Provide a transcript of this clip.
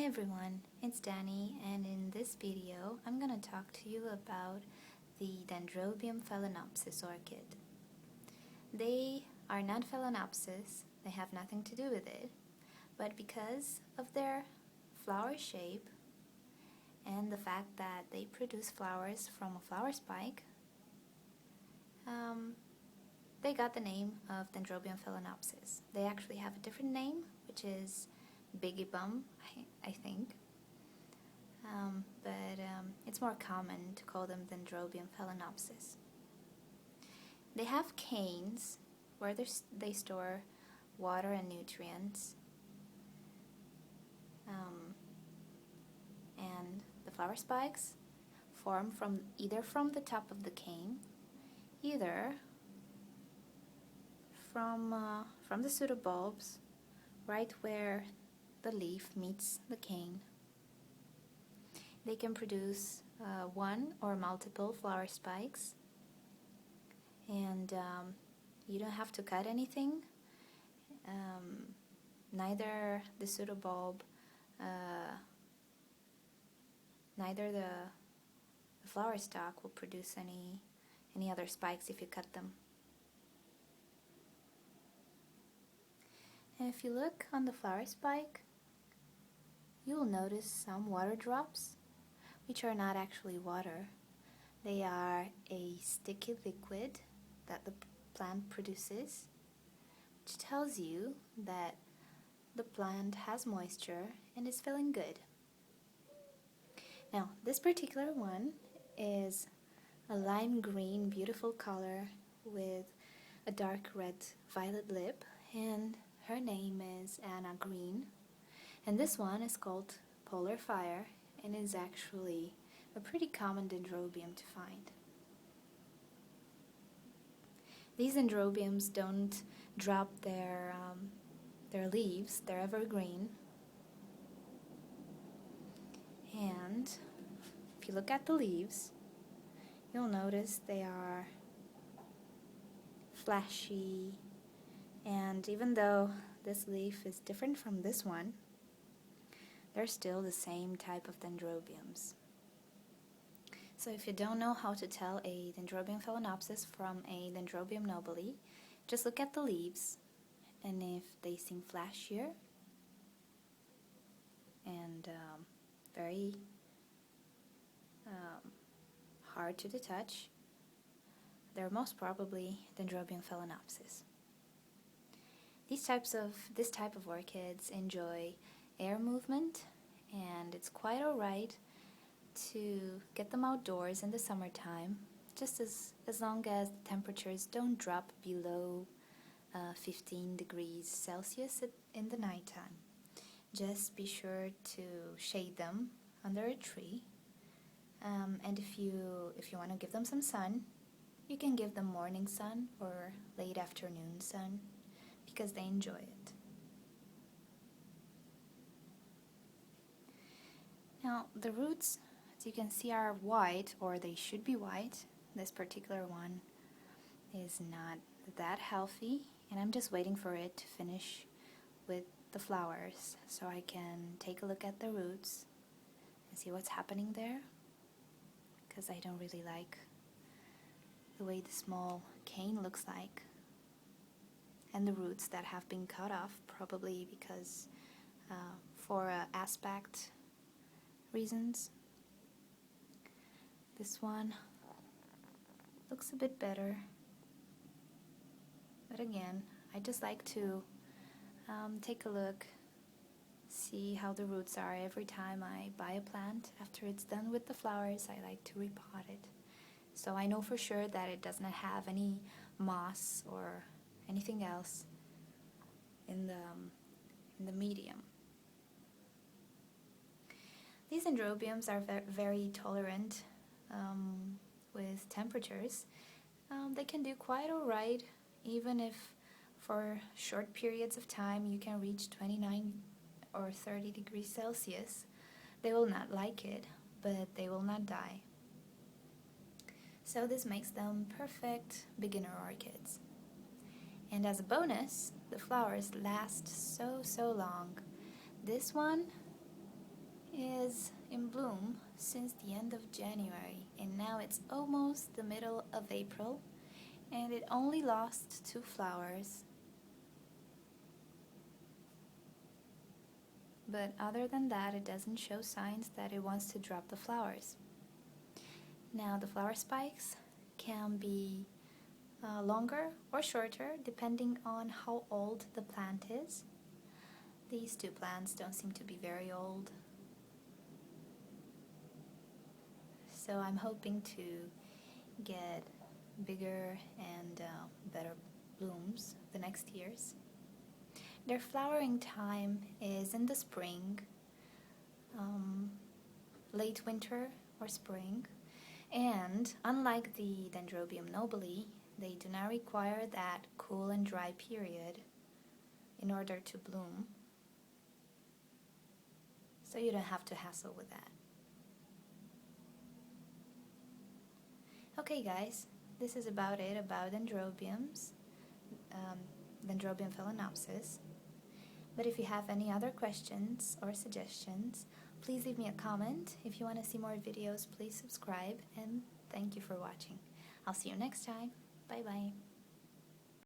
everyone, it's Danny, and in this video I'm going to talk to you about the Dendrobium Phalaenopsis orchid. They are not Phalaenopsis, they have nothing to do with it, but because of their flower shape and the fact that they produce flowers from a flower spike, they got the name of Dendrobium Phalaenopsis. They actually have a different name, which is Biggie Bum, I think. But it's more common to call them Dendrobium Phalaenopsis. They have canes where they store water and nutrients. And the flower spikes form either from the top of the cane, either from the pseudobulbs, right where the leaf meets the cane. They can produce one or multiple flower spikes, and you don't have to cut anything. Neither the pseudobulb, neither the flower stalk will produce any other spikes if you cut them. And if you look on the flower spike, you will notice some water drops, which are not actually water. They are a sticky liquid that the plant produces, which tells you that the plant has moisture and is feeling good. Now, this particular one is a lime green, beautiful color with a dark red violet lip, and her name is Anna Green. And this one is called Polar Fire and is actually a pretty common dendrobium to find. These dendrobiums don't drop their leaves, they're evergreen. And if you look at the leaves, you'll notice they are flashy, and even though this leaf is different from this one, they're still the same type of dendrobiums. So if you don't know how to tell a Dendrobium Phalaenopsis from a Dendrobium nobile, just look at the leaves, and if they seem flashier and very hard to touch, they're most probably Dendrobium Phalaenopsis. This type of orchids enjoy air movement, and it's quite alright to get them outdoors in the summertime, just as long as the temperatures don't drop below 15 degrees Celsius in the nighttime. Just be sure to shade them under a tree, and if you want to give them some sun, you can give them morning sun or late afternoon sun, because they enjoy it. Now, the roots, as you can see, are white, or they should be white. This particular one is not that healthy, and I'm just waiting for it to finish with the flowers so I can take a look at the roots and see what's happening there, because I don't really like the way the small cane looks like, and the roots that have been cut off, probably because for aspect reasons. This one looks a bit better, but again, I just like to take a look, see how the roots are every time I buy a plant. After it's done with the flowers, I like to repot it, so I know for sure that it does not have any moss or anything else in the medium. These dendrobiums are very tolerant with temperatures. They can do quite alright, even if for short periods of time you can reach 29 or 30 degrees Celsius. They will not like it, but they will not die. So this makes them perfect beginner orchids. And as a bonus, the flowers last so long. This one is in bloom since the end of January, and now it's almost the middle of April, and it only lost 2 flowers. But other than that, it doesn't show signs that it wants to drop the flowers. Now, the flower spikes can be longer or shorter depending on how old the plant is. These 2 plants don't seem to be very old, so I'm hoping to get bigger and better blooms the next years. Their flowering time is in the spring, late winter or spring, and unlike the Dendrobium nobile, they do not require that cool and dry period in order to bloom, so you don't have to hassle with that. Okay guys, this is about it about Dendrobium Phalaenopsis. But if you have any other questions or suggestions, please leave me a comment. If you want to see more videos, please subscribe, and thank you for watching. I'll see you next time. Bye bye.